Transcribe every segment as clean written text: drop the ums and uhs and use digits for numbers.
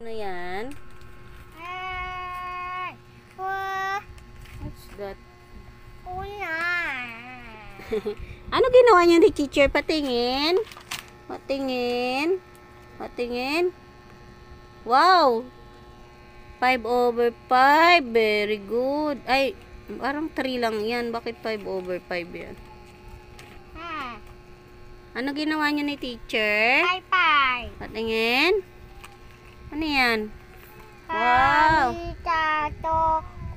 Ano yan? What's that? Ano ginawa niya ni teacher? Patingin. Patingin. Patingin. Wow! 5/5. Very good. Ay, parang 3 lang yan. Bakit 5/5 yan? Ano ginawa niya ni teacher? Patingin. Ano yan? Wow! Dito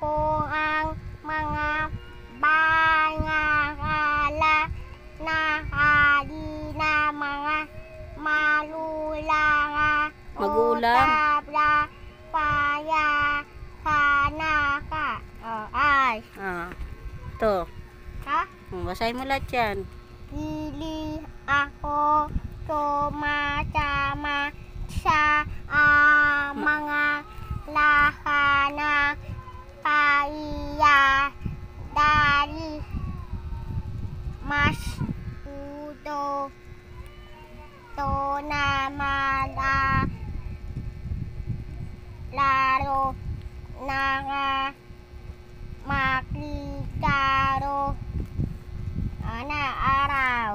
ko ang mga bangala na hali na mga Magulang. Paya sana ka. Ay. To. Ha? Basahin mo lahat yan. Hindi ako tumatama sa mga lahana paiya dari mas udo to na laro na makikaro na araw.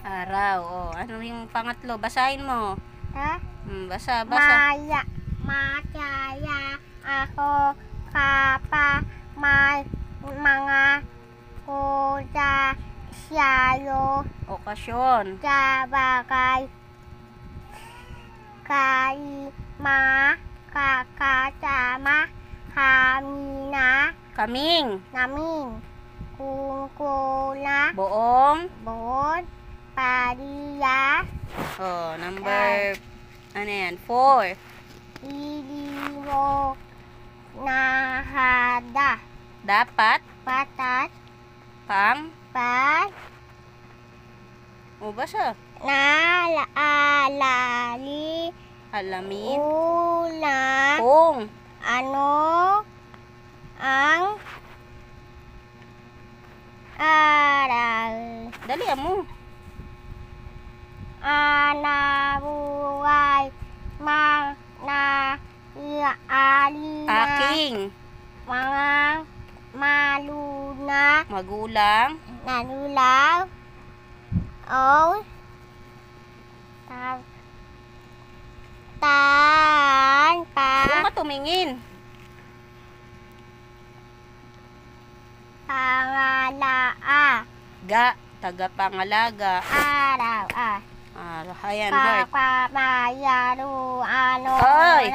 Araw. Oh, ano yung pangatlo? Basahin mo. Ha? Basa. Masaya ako may mga kuda siyayo Okasyon. sabagay kay kakasama Kaming. namin kung kuna Boong. bon pariya Oh, number, ano yan? 4. hindi mo nahada Dapat. patat Pang. pa Basa. naalali Alamin. una Kung. ano ang aral Dali mo. anabuhay na iali na Aking. mga maluna Magulang. nanulaw o tan Huwag ka tumingin. pangalaa Tagapangalaga. araw Ayan, heart. kapamayaru ano Oy!